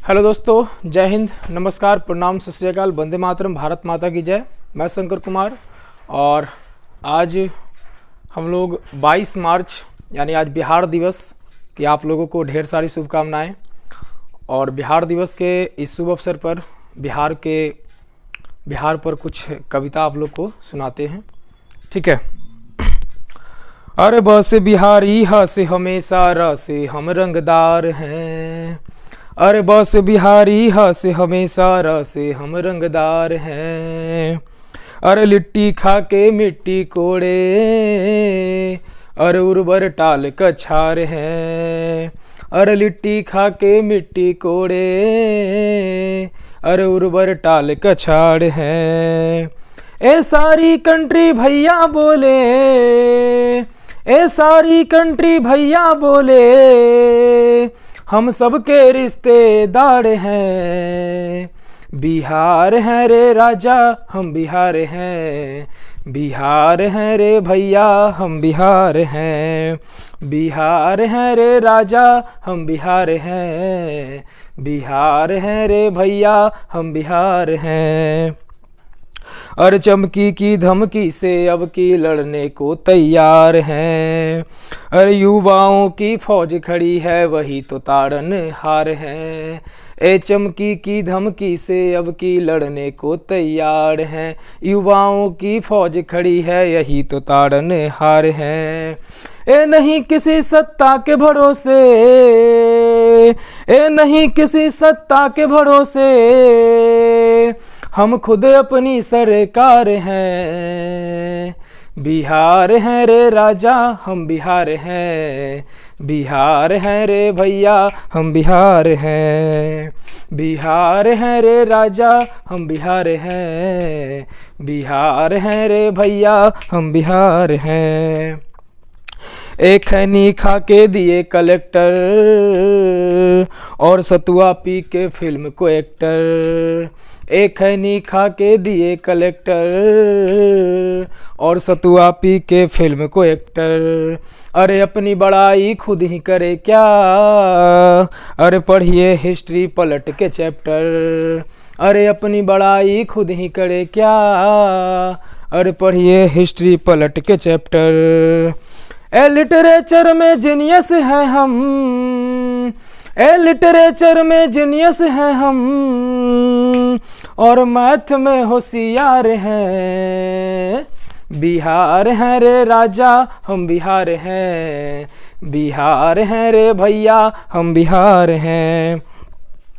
Hello दोस्तों, जय हिंद, नमस्कार, प्रणाम, सत श्री अकाल, वंदे मातरम, भारत माता की जय। मैं शंकर कुमार और आज हम लोग 22 मार्च यानी आज बिहार दिवस की आप लोगों को ढेर सारी शुभकामनाएं। और बिहार दिवस के इस शुभ अवसर पर बिहार पर कुछ कविता आप लोग को सुनाते हैं, ठीक है। अरे बस बिहारी ह से हमेशा र से हम रंगदार हैं। अरे बस बिहारी ह से हमेशा र से हम रंगदार हैं। अरे लिट्टी खा के मिट्टी कोड़े, अरे उर्वर टाल कछार हैं। अरे लिट्टी खा के मिट्टी कोड़े, अरे उर्वर टाल कछाड़ हैं। ए सारी कंट्री भैया बोले, ए सारी कंट्री भैया बोले, हम सबके रिश्तेदार हैं। बिहार हैं रे राजा हम बिहार हैं, बिहार हैं रे भैया हम बिहार हैं। बिहार हैं रे राजा हम बिहार हैं, बिहार हैं रे भैया हम बिहार हैं। अरे चमकी की धमकी से अब की लड़ने को तैयार हैं। अरे युवाओं की फौज खड़ी है वही तो ताड़न हार है। ए चमकी की धमकी से अब की लड़ने को तैयार हैं। युवाओं की फौज खड़ी है यही तो ताड़न हार है। ए नहीं किसी सत्ता के भरोसे, ए नहीं किसी सत्ता के भरोसे, हम खुद अपनी सरकार हैं। बिहार हैं रे राजा हम बिहार हैं, बिहार हैं रे भैया हम बिहार हैं। बिहार हैं रे राजा हम बिहार हैं, बिहार हैं रे भैया हम बिहार हैं। एक खैनी खा के दिए कलेक्टर और सतुआ पी के फिल्म को एक्टर। एक खैनी खा के दिए कलेक्टर और सतुआ पी के फिल्म को एक्टर। अरे अपनी बड़ाई खुद ही करे क्या, अरे पढ़िए हिस्ट्री पलट के चैप्टर। अरे अपनी बड़ाई खुद ही करे क्या, अरे पढ़िए हिस्ट्री पलट के चैप्टर। ए लिटरेचर में जीनियस है हम, ए लिटरेचर में जीनियस है हम, और मैथ में होशियार हैं। बिहार हैं रे राजा हम बिहार हैं, बिहार हैं रे भैया हम बिहार हैं।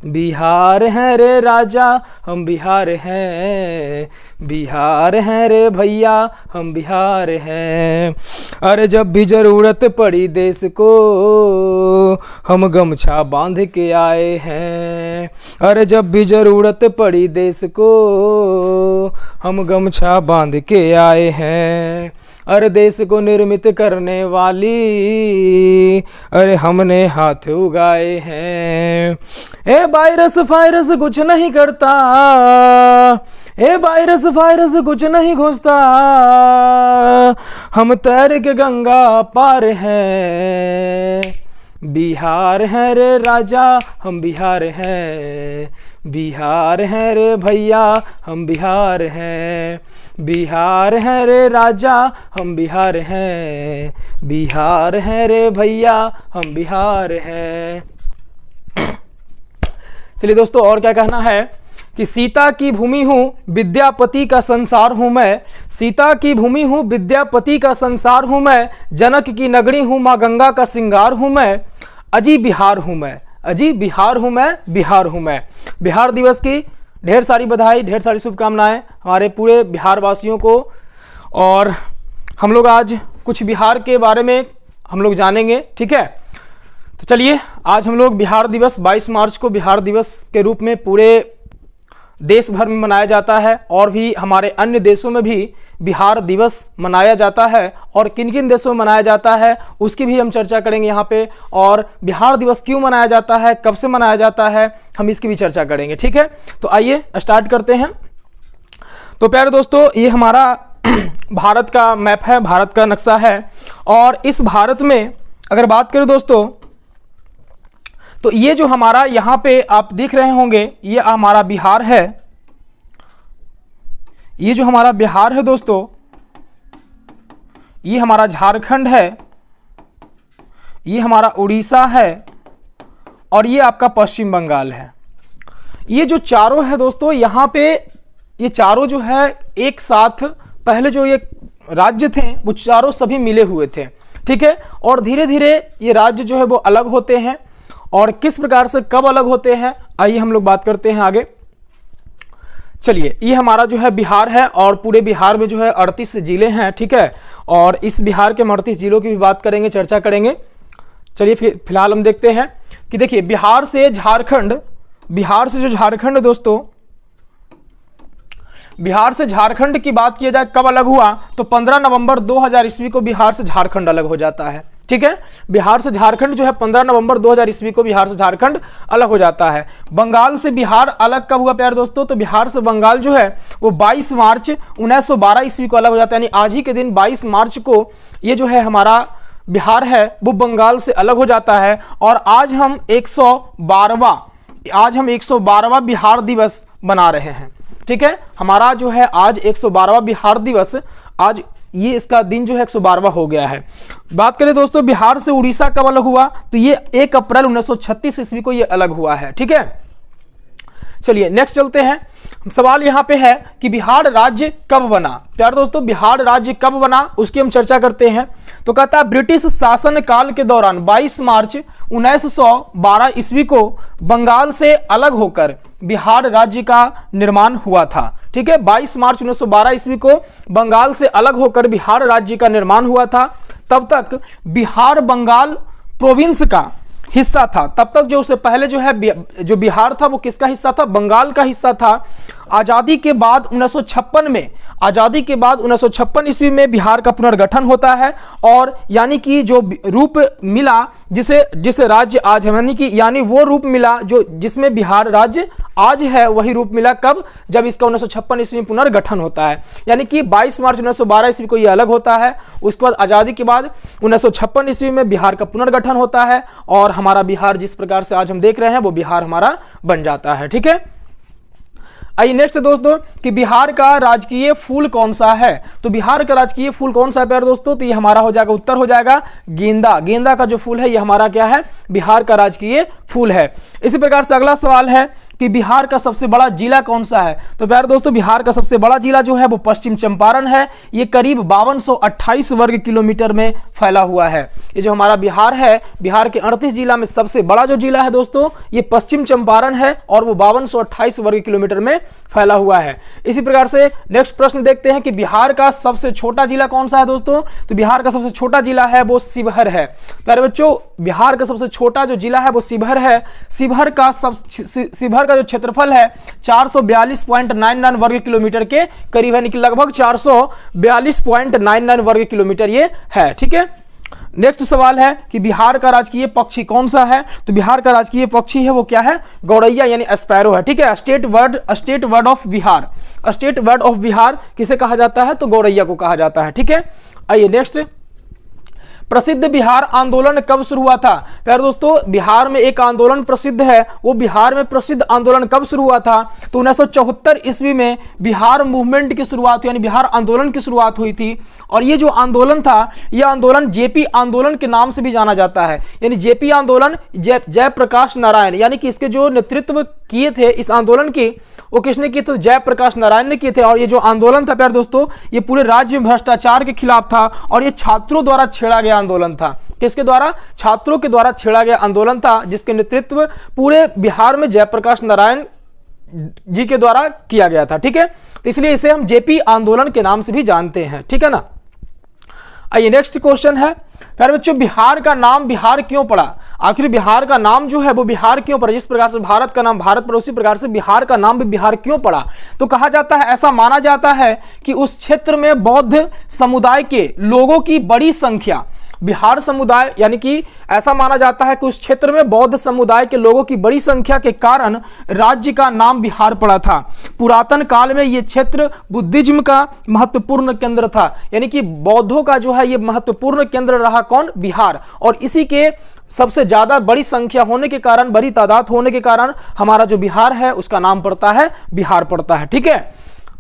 बिहार हैं रे राजा हम बिहार हैं, बिहार हैं रे भैया हम बिहार हैं। अरे जब भी ज़रूरत पड़ी देश को हम गमछा बांध के आए हैं। अरे जब भी ज़रूरत पड़ी देश को हम गमछा बांध के आए हैं। अरे देश को निर्मित करने वाली अरे हमने हाथ उगाए हैं। ए वायरस फायरस कुछ नहीं करता, ए वायरस फायरस कुछ नहीं घुसता, हम तैर के गंगा पार हैं। बिहार हैं रे राजा हम बिहार हैं, बिहार हैं रे भैया हम बिहार हैं। बिहार हैं रे राजा हम बिहार हैं, बिहार हैं रे भैया हम बिहार हैं। चलिए दोस्तों, और क्या कहना है कि सीता की भूमि हूँ विद्यापति का संसार हूँ मैं। सीता की भूमि हूँ विद्यापति का संसार हूँ मैं। जनक की नगरी हूँ माँ गंगा का श्रृंगार हूँ मैं। अजी बिहार हूँ मैं, अजी बिहार हूँ मैं, बिहार हूँ मैं। बिहार दिवस की ढेर सारी बधाई, ढेर सारी शुभकामनाएं हमारे पूरे बिहार वासियों को। और हम लोग आज कुछ बिहार के बारे में हम लोग जानेंगे, ठीक है। तो चलिए, आज हम लोग बिहार दिवस 22 मार्च को बिहार दिवस के रूप में पूरे देश भर में मनाया जाता है और भी हमारे अन्य देशों में भी बिहार दिवस मनाया जाता है। और किन किन देशों में मनाया जाता है उसकी भी हम चर्चा करेंगे यहाँ पे। और बिहार दिवस क्यों मनाया जाता है, कब से मनाया जाता है, हम इसकी भी चर्चा करेंगे, ठीक है। तो आइए स्टार्ट करते हैं। तो प्यारे दोस्तों, ये हमारा भारत का मैप है, भारत का नक्शा है। और इस भारत में अगर बात करें दोस्तों तो ये जो हमारा यहाँ पे आप देख रहे होंगे, ये हमारा बिहार है, ये जो हमारा बिहार है दोस्तों, ये हमारा झारखंड है, ये हमारा उड़ीसा है, और ये आपका पश्चिम बंगाल है। ये जो चारों है दोस्तों, यहाँ पे ये चारों जो है एक साथ, पहले जो ये राज्य थे वो चारों सभी मिले हुए थे, ठीक है। और धीरे धीरे ये राज्य जो है वो अलग होते हैं, और किस प्रकार से कब अलग होते हैं आइए हम लोग बात करते हैं आगे। चलिए, ये हमारा जो है बिहार है, और पूरे बिहार में जो है 38 जिले हैं, ठीक है। और इस बिहार के 38 जिलों की भी बात करेंगे, चर्चा करेंगे। चलिए फिलहाल हम देखते हैं कि देखिए बिहार से झारखंड, बिहार से जो झारखंड दोस्तों, बिहार से झारखंड की बात किया जाए कब अलग हुआ, तो 15 नवंबर 2000 ईस्वी को बिहार से झारखंड अलग हो जाता है, ठीक है। बिहार से झारखंड जो है 15 नवंबर 2000 ईस्वी को बिहार से झारखंड अलग हो जाता है। बंगाल से बिहार अलग कब हुआ प्यारे दोस्तों, तो बिहार से बंगाल जो है वो 22 मार्च 1912 ईस्वी को अलग हो जाता है, यानी आज ही के दिन 22 मार्च को ये जो है हमारा बिहार है वो बंगाल से अलग हो जाता है। और आज हम 112वां बिहार दिवस मना रहे हैं, ठीक है। हमारा जो है आज 112वां बिहार दिवस, आज ये इसका दिन जो है 112वां हो गया है। बात करें दोस्तों बिहार से उड़ीसा कब अलग हुआ, तो ये 1 अप्रैल 1936 ईस्वी को ये अलग हुआ है, ठीक है। चलिए नेक्स्ट चलते हैं। सवाल यहाँ पे है कि बिहार राज्य कब बना। प्यारे दोस्तों बिहार राज्य कब बना उसकी हम चर्चा करते हैं। तो कहता है ब्रिटिश शासन काल के दौरान 22 मार्च 1912 ईस्वी को बंगाल से अलग होकर बिहार राज्य का निर्माण हुआ था, ठीक है। 22 मार्च 1912 ईस्वी को बंगाल से अलग होकर बिहार राज्य का निर्माण हुआ था। तब तक बिहार बंगाल प्रोविंस का हिस्सा था। तब तक जो उससे पहले जो है जो बिहार था वो किसका हिस्सा था, बंगाल का हिस्सा था। आजादी के बाद 1956 में, आजादी के बाद 1956 ईस्वी में बिहार का पुनर्गठन होता है, और यानी कि जो रूप मिला जिसे राज्य आज है, यानी वो रूप मिला जो जिसमें बिहार राज्य आज है, वही रूप मिला कब, जब इसका 1956 ईस्वी में पुनर्गठन होता है। यानी कि 22 मार्च 1912 ईस्वी को ये अलग होता है। उसके बाद आजादी के बाद 1956 ईस्वी में बिहार का पुनर्गठन होता है, और हमारा बिहार जिस प्रकार से आज हम देख रहे हैं वो बिहार हमारा बन जाता है, ठीक है। आइए नेक्स्ट दोस्तों कि बिहार का राजकीय फूल कौन सा है। तो बिहार का राजकीय फूल कौन सा है प्यारे दोस्तों, तो ये हमारा हो जाएगा, उत्तर हो जाएगा गेंदा। गेंदा का जो फूल है ये हमारा क्या है, बिहार का राजकीय फूल है। इसी प्रकार से अगला सवाल है कि बिहार का सबसे बड़ा जिला कौन सा है। तो प्यारे दोस्तों बिहार का सबसे बड़ा जिला जो है वो पश्चिम चंपारण है। ये करीब 5228 वर्ग किलोमीटर में फैला हुआ है। ये जो हमारा बिहार है, बिहार के 38 जिला में सबसे बड़ा जो जिला है दोस्तों ये पश्चिम चंपारण है, और वो 5228 वर्ग किलोमीटर में फैला हुआ है। इसी प्रकार से नेक्स्ट प्रश्न देखते हैं कि बिहार का सबसे छोटा जिला कौन सा है दोस्तों। तो बिहार का सबसे छोटा जिला है वो शिवहर है। प्यारे बच्चों बिहार का सबसे छोटा जो जिला है वो शिवहर है। शिवहर का जो क्षेत्रफल है 442.99 वर्ग किलोमीटर के करीब है, लगभग 442.99 वर्ग किलोमीटर ये है, ठीक है। नेक्स्ट सवाल है कि बिहार का राजकीय पक्षी कौन सा है। तो बिहार का राजकीय पक्षी है वो क्या है, गौरैया यानी स्पैरो है, ठीक है। State word of Bihar, state word of Bihar किसे कहा जाता है, तो गौरैया को कहा जाता है, ठीक है। आइए नेक्स्ट, प्रसिद्ध बिहार आंदोलन कब शुरू हुआ था। प्यारे दोस्तों बिहार में एक आंदोलन प्रसिद्ध है, वो बिहार में प्रसिद्ध आंदोलन कब शुरू हुआ था। तो 1974 ईस्वी में बिहार मूवमेंट की शुरुआत, यानी बिहार आंदोलन की शुरुआत हुई थी। और ये जो आंदोलन था, यह आंदोलन जेपी आंदोलन के नाम से भी जाना जाता है। यानी जेपी आंदोलन, जयप्रकाश नारायण, यानी कि इसके जो नेतृत्व किए थे इस आंदोलन की, वो किसने किए थे, जयप्रकाश नारायण ने किए थे। और ये जो आंदोलन था प्यारे दोस्तों ये पूरे राज्य में भ्रष्टाचार के खिलाफ था, और ये छात्रों द्वारा छेड़ा गया आंदोलन था। किसके द्वारा, छात्रों के द्वारा छेड़ा गया आंदोलन था, जिसके नेतृत्व पूरे बिहार में जयप्रकाश नारायण जी के द्वारा किया गया था, ठीक है। तो इसलिए इसे हम जेपी आंदोलन के नाम से भी जानते हैं, ठीक है ना। आइए नेक्स्ट क्वेश्चन है, प्यारे बच्चों बिहार का नाम बिहार क्यों पड़ा। आखिर बिहार का नाम जो है वो बिहार क्यों पड़ा, जिस प्रकार से भारत का नाम भारत पड़ा उसी प्रकार से बिहार का नाम भी बिहार क्यों पड़ा। तो कहा जाता है, ऐसा माना जाता है कि उस क्षेत्र में बौद्ध समुदाय के लोगों की बड़ी संख्या बिहार समुदाय यानी कि ऐसा माना जाता है कि उस क्षेत्र में बौद्ध समुदाय के लोगों की बड़ी संख्या के कारण राज्य का नाम बिहार पड़ा था। पुरातन काल में यह क्षेत्र बुद्धिज्म का महत्वपूर्ण केंद्र था, यानी कि बौद्धों का जो है यह महत्वपूर्ण केंद्र रहा कौन? बिहार। और इसी के सबसे ज्यादा बड़ी संख्या होने के कारण, बड़ी तादाद होने के कारण हमारा जो बिहार है उसका नाम पड़ता है बिहार पड़ता है। ठीक है,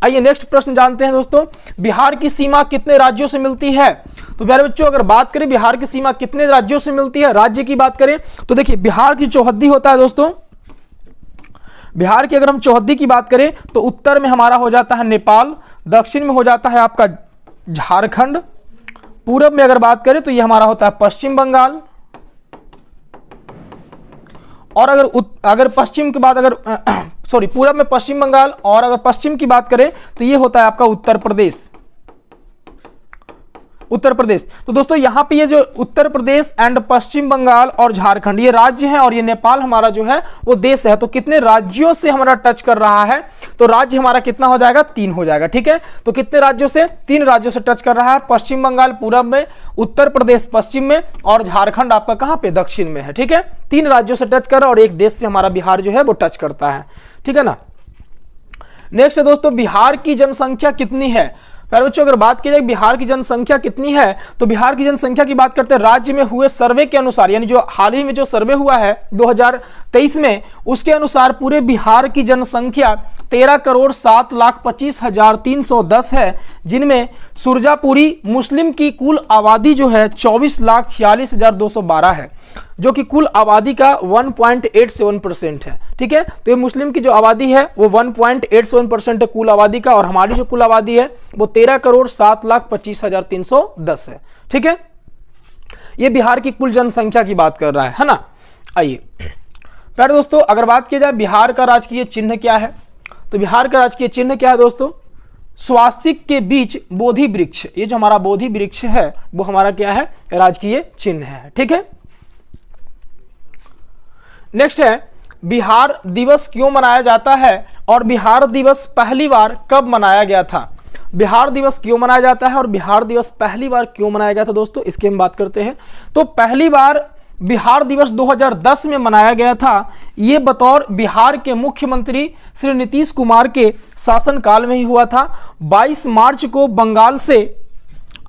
आइए नेक्स्ट प्रश्न जानते हैं दोस्तों। बिहार की सीमा कितने राज्यों से मिलती है? तो प्यारे बच्चों अगर बात करें बिहार की सीमा कितने राज्यों से मिलती है, राज्य की बात करें तो देखिए बिहार की चौहद्दी होता है दोस्तों। बिहार की अगर हम चौहद्दी की बात करें तो उत्तर में हमारा हो जाता है नेपाल, दक्षिण में हो जाता है आपका झारखंड, पूरब में अगर बात करें तो ये हमारा होता है पश्चिम बंगाल, और अगर पश्चिम के बाद पूरब में पश्चिम बंगाल, और अगर पश्चिम की बात करें तो ये होता है आपका उत्तर प्रदेश। तो दोस्तों यहाँ पे ये जो उत्तर प्रदेश एंड पश्चिम बंगाल और झारखंड ये राज्य हैं, और ये नेपाल हमारा जो है वो देश है। तो कितने राज्यों से हमारा टच कर रहा है? तो राज्य हमारा कितना हो जाएगा? 3 हो जाएगा। ठीक है, तो कितने राज्यों से? 3 राज्यों से टच कर रहा है। पश्चिम बंगाल पूरब में, उत्तर प्रदेश पश्चिम में, और झारखंड आपका कहां पे? दक्षिण में है। ठीक है, 3 राज्यों से टच कर रहा है और एक देश से हमारा बिहार जो है वो टच करता है। ठीक है ना। नेक्स्ट है दोस्तों, बिहार की जनसंख्या कितनी है? प्यारे बच्चों अगर बात की जाए बिहार की जनसंख्या कितनी है, तो बिहार की जनसंख्या की बात करते हैं राज्य में हुए सर्वे के अनुसार, यानी जो हाल ही में जो सर्वे हुआ है 2023 में, उसके अनुसार पूरे बिहार की जनसंख्या 13,07,25,310 है, जिनमें सुरजापुरी मुस्लिम की कुल आबादी जो है 24,46,212 है, जो कि कुल आबादी का 1.87% है। ठीक है, तो ये मुस्लिम की जो आबादी है वो 1.87% है कुल आबादी का, और हमारी जो कुल आबादी है वो 13,07,25,310 है। ठीक है, ये बिहार की कुल जनसंख्या की बात कर रहा है ना। आइए प्यारे दोस्तों अगर बात की जाए बिहार का राजकीय चिन्ह क्या है, तो बिहार का राजकीय चिन्ह क्या है दोस्तों? स्वास्तिक के बीच बोधि वृक्ष, ये जो हमारा बोधि वृक्ष है वो हमारा क्या है? राजकीय चिन्ह है। ठीक है, नेक्स्ट है बिहार दिवस क्यों मनाया जाता है, और बिहार दिवस पहली बार कब मनाया गया था? बिहार दिवस क्यों मनाया जाता है और बिहार दिवस पहली बार क्यों मनाया गया था दोस्तों, इसकी हम बात करते हैं। तो पहली बार बिहार दिवस 2010 में मनाया गया था। ये बतौर बिहार के मुख्यमंत्री श्री नीतीश कुमार के शासनकाल में ही हुआ था। 22 मार्च को बंगाल से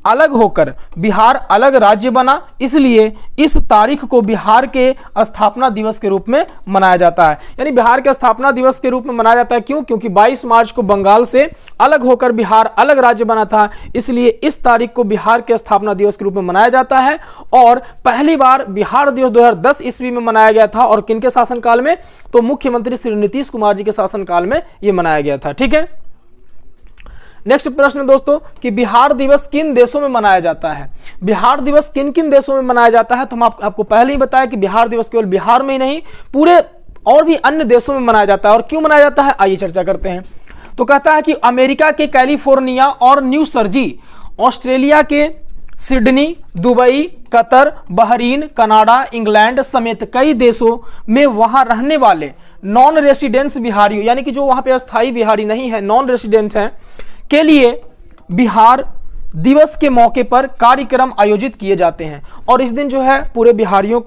अलग होकर बिहार अलग राज्य बना, इसलिए इस तारीख को बिहार के स्थापना दिवस के रूप में मनाया जाता है। यानी बिहार के स्थापना दिवस के रूप में मनाया जाता है। क्यों? क्योंकि 22 मार्च को बंगाल से अलग होकर बिहार अलग राज्य बना था, इसलिए इस तारीख को बिहार के स्थापना दिवस के रूप में मनाया जाता है। और पहली बार बिहार दिवस 2010 ईस्वी में मनाया गया था, और किनके शासनकाल में? तो मुख्यमंत्री श्री नीतीश कुमार जी के शासनकाल में यह मनाया गया था। ठीक है, नेक्स्ट प्रश्न दोस्तों कि बिहार दिवस किन देशों में मनाया जाता है? बिहार दिवस किन किन देशों में मनाया जाता है? तो हम आपको पहले ही बताया कि बिहार दिवस केवल बिहार में ही नहीं पूरे और भी अन्य देशों में मनाया जाता है। और क्यों मनाया जाता है आइए चर्चा करते हैं। तो कहता है कि अमेरिका के कैलिफोर्निया और न्यू सर्जी, ऑस्ट्रेलिया के Sydney, Dubai, Qatar, Bahrain, Canada, England समेत कई देशों में वहां रहने वाले नॉन रेसिडेंट्स बिहारियों, यानी कि जो वहां पे अस्थायी बिहारी नहीं है, नॉन रेसिडेंट्स हैं, के लिए बिहार दिवस के मौके पर कार्यक्रम आयोजित किए जाते हैं। और इस दिन जो है पूरे बिहारियों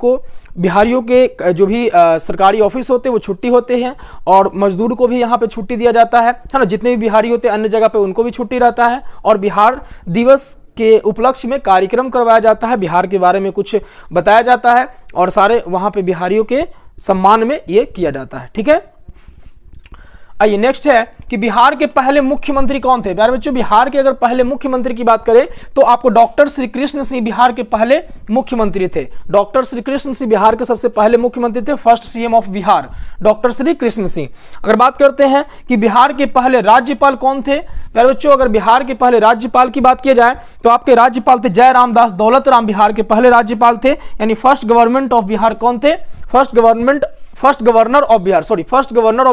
के जो भी सरकारी ऑफिस होते हैं वो छुट्टी होते हैं, और मजदूर को भी यहाँ पे छुट्टी दिया जाता है ना। जितने भी बिहारी होते हैं अन्य जगह पे उनको भी छुट्टी रहता है, और बिहार दिवस के उपलक्ष्य में कार्यक्रम करवाया जाता है, बिहार के बारे में कुछ बताया जाता है, और सारे वहाँ पे बिहारियों के सम्मान में ये किया जाता है। ठीक है, आइए नेक्स्ट है कि बिहार के पहले मुख्यमंत्री कौन थे? प्यारे बच्चों बिहार के अगर पहले मुख्यमंत्री की बात करें तो आपको डॉक्टर श्री कृष्ण सिंह बिहार के पहले मुख्यमंत्री थे। डॉक्टर श्री कृष्ण सिंह बिहार के सबसे पहले मुख्यमंत्री थे, first CM of Bihar doctor Shri Krishna Singh. अगर बात करते हैं कि बिहार के पहले राज्यपाल कौन थे? प्यारे बच्चों अगर बिहार के पहले राज्यपाल की बात की जाए तो आपके राज्यपाल थे जय रामदास दौलत राम, बिहार के पहले राज्यपाल थे। यानी फर्स्ट गवर्नमेंट ऑफ बिहार कौन थे? फर्स्ट गवर्नर ऑफ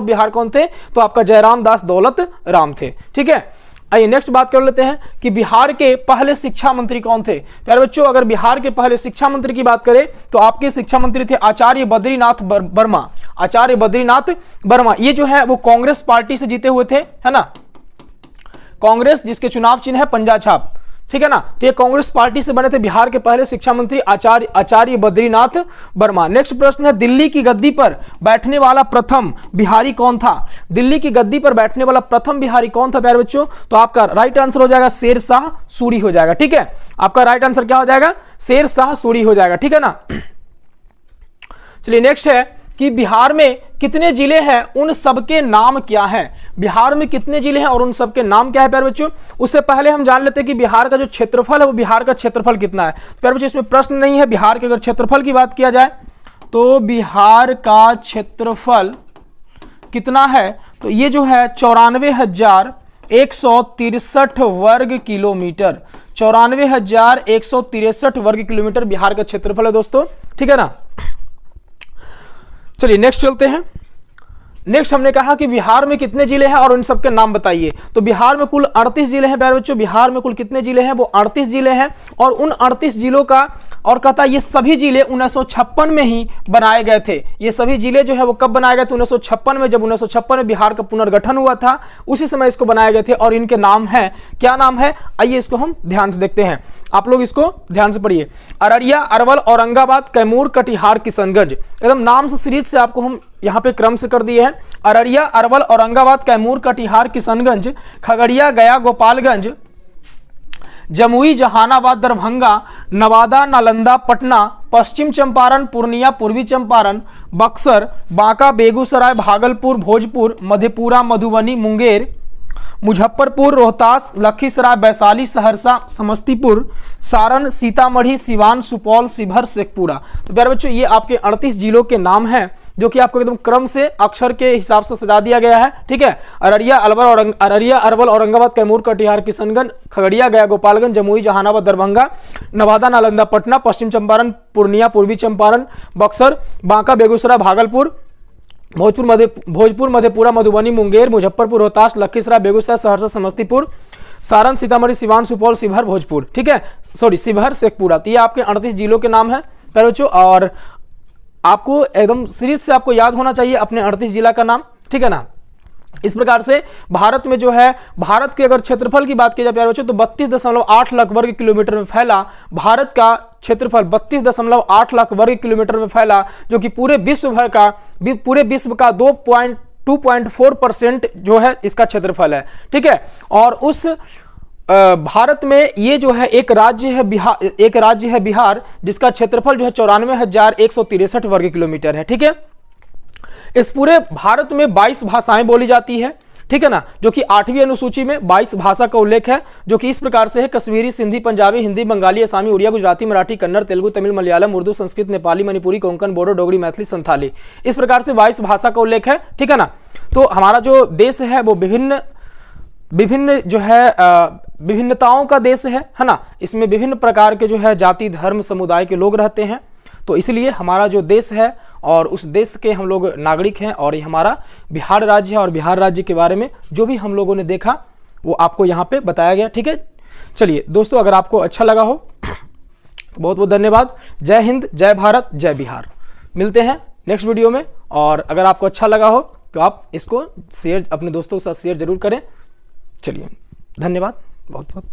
बिहार कौन थे? तो आपका जयराम दास दौलत राम थे। ठीक है, आइए नेक्स्ट बात कर लेते हैं कि बिहार के पहले शिक्षा मंत्री कौन थे? प्यारे बच्चों अगर बिहार के पहले शिक्षा मंत्री की बात करें तो आपके शिक्षा मंत्री थे आचार्य बद्रीनाथ वर्मा। आचार्य बद्रीनाथ वर्मा ये जो है वो कांग्रेस पार्टी से जीते हुए थे, है ना। कांग्रेस जिसके चुनाव चिन्ह है पंजा छाप। ठीक है ना। तो ये कांग्रेस पार्टी से बने थे बिहार के पहले शिक्षा मंत्री आचार्य बद्रीनाथ वर्मा। नेक्स्ट प्रश्न है, दिल्ली की गद्दी पर बैठने वाला प्रथम बिहारी कौन था? दिल्ली की गद्दी पर बैठने वाला प्रथम बिहारी कौन था प्यारे बच्चों? तो आपका राइट आंसर हो जाएगा शेर शाह सूरी हो जाएगा। ठीक है, आपका राइट आंसर क्या हो जाएगा? शेर शाह सूरी हो जाएगा। ठीक है ना। चलिए नेक्स्ट है कि बिहार में कितने जिले हैं, उन सबके नाम क्या हैं? बिहार में कितने जिले हैं और उन सबके नाम क्या है प्यारे बच्चों? उससे पहले हम जान लेते हैं कि बिहार का जो क्षेत्रफल है वो बिहार का क्षेत्रफल कितना है। प्यारे बच्चों इसमें प्रश्न नहीं है, बिहार के अगर क्षेत्रफल की बात किया जाए तो बिहार का क्षेत्रफल कितना है? तो ये जो है 94,163 वर्ग किलोमीटर, 94,163 वर्ग किलोमीटर बिहार का क्षेत्रफल है दोस्तों। ठीक है ना। चलिए नेक्स्ट चलते हैं। नेक्स्ट हमने कहा कि बिहार में कितने जिले हैं और उन सबके नाम बताइए। तो बिहार में कुल 38 जिले हैं प्यारे बच्चों। बिहार में कुल कितने जिले हैं? वो 38 जिले हैं। और उन 38 जिलों का और कहता है ये सभी जिले 1956 में ही बनाए गए थे। ये सभी जिले जो है वो कब बनाए गए थे? 1956 में, जब 1956 में बिहार का पुनर्गठन हुआ था उसी समय इसको बनाए गए थे। और इनके नाम है, क्या नाम है? आइए इसको हम ध्यान से देखते हैं, आप लोग इसको ध्यान से पढ़िए। अररिया, अरवल, औरंगाबाद, कैमूर, कटिहार, किशनगंज। एकदम नाम से सीरीज से आपको हम यहां पे क्रम से कर दिए हैं। अररिया, अरवल, औरंगाबाद, कैमूर, कटिहार, किशनगंज, खगड़िया, गया, गोपालगंज, जमुई, जहानाबाद, दरभंगा, नवादा, नालंदा, पटना, पश्चिम चंपारण, पूर्णिया, पूर्वी चंपारण, बक्सर, बांका, बेगूसराय, भागलपुर, भोजपुर, मधेपुरा, मधुबनी, मुंगेर, मुजफ्फरपुर, रोहतास, लखीसराय, वैशाली, सहरसा, समस्तीपुर, सारण, सीतामढ़ी, सिवान, सुपौल, शिवहर, शेखपुरा। तो प्यारे बच्चों ये आपके 38 जिलों के नाम हैं जो कि आपको एकदम क्रम से अक्षर के हिसाब से सजा दिया गया है। ठीक है, अररिया, अरवल, औरंगाबाद, कैमूर, कटिहार, किशनगंज, खगड़िया, गया, गोपालगंज, जमुई, जहानाबाद, दरभंगा, नवादा, नालंदा, पटना, पश्चिम चंपारण, पूर्णिया, पूर्वी चंपारण, बक्सर, बांका, बेगूसराय, भागलपुर, भोजपुर, मधेपुरा, मधुबनी, मुंगेर, मुजफ्फरपुर, रोहतास, लखीसराय, बेगूसराय, सहरसा, समस्तीपुर, सारण, सीतामढ़ी, सिवान, सुपौल, शिवहर, भोजपुर। ठीक है, सॉरी शिवहर, शेखपुरा। तो ये आपके 38 जिलों के नाम है प्यारे बच्चों। और आपको एकदम सीरीज से आपको याद होना चाहिए अपने 38 जिला का नाम। ठीक है ना। इस प्रकार से भारत में जो है, भारत के अगर क्षेत्रफल की बात की जाए प्यारे बच्चों तो 32.8 लाख वर्ग किलोमीटर में फैला भारत का क्षेत्रफल 32.8 लाख वर्ग किलोमीटर में फैला, जो कि पूरे विश्व का 2.4% जो है इसका क्षेत्रफल है। ठीक है, और उस भारत में ये जो है एक राज्य है बिहार, जिसका क्षेत्रफल जो है 94,163 वर्ग किलोमीटर है। ठीक है, इस पूरे भारत में 22 भाषाएं बोली जाती है। ठीक है ना, जो कि 8वीं अनुसूची में 22 भाषा का उल्लेख है, जो कि इस प्रकार से है: कश्मीरी, सिंधी, पंजाबी, हिंदी, बंगाली, असमी, उड़िया, गुजराती, मराठी, कन्नड़, तेलुगु, तमिल, मलयालम, उर्दू, संस्कृत, नेपाली, मणिपुरी, कोंकण, बोडो, डोगरी, मैथिली, संथाली। इस प्रकार से 22 भाषा का उल्लेख है। ठीक है ना। तो हमारा जो देश है वो विभिन्न जो है विभिन्नताओं का देश है ना। इसमें विभिन्न प्रकार के जो है जाति, धर्म, समुदाय के लोग रहते हैं। तो इसलिए हमारा जो देश है और उस देश के हम लोग नागरिक हैं, और ये हमारा बिहार राज्य है। और बिहार राज्य के बारे में जो भी हम लोगों ने देखा वो आपको यहाँ पे बताया गया। ठीक है, चलिए दोस्तों, अगर आपको अच्छा लगा हो तो बहुत बहुत धन्यवाद। जय हिंद, जय भारत, जय बिहार। मिलते हैं नेक्स्ट वीडियो में। और अगर आपको अच्छा लगा हो तो आप इसको शेयर, अपने दोस्तों के साथ शेयर जरूर करें। चलिए धन्यवाद बहुत बहुत।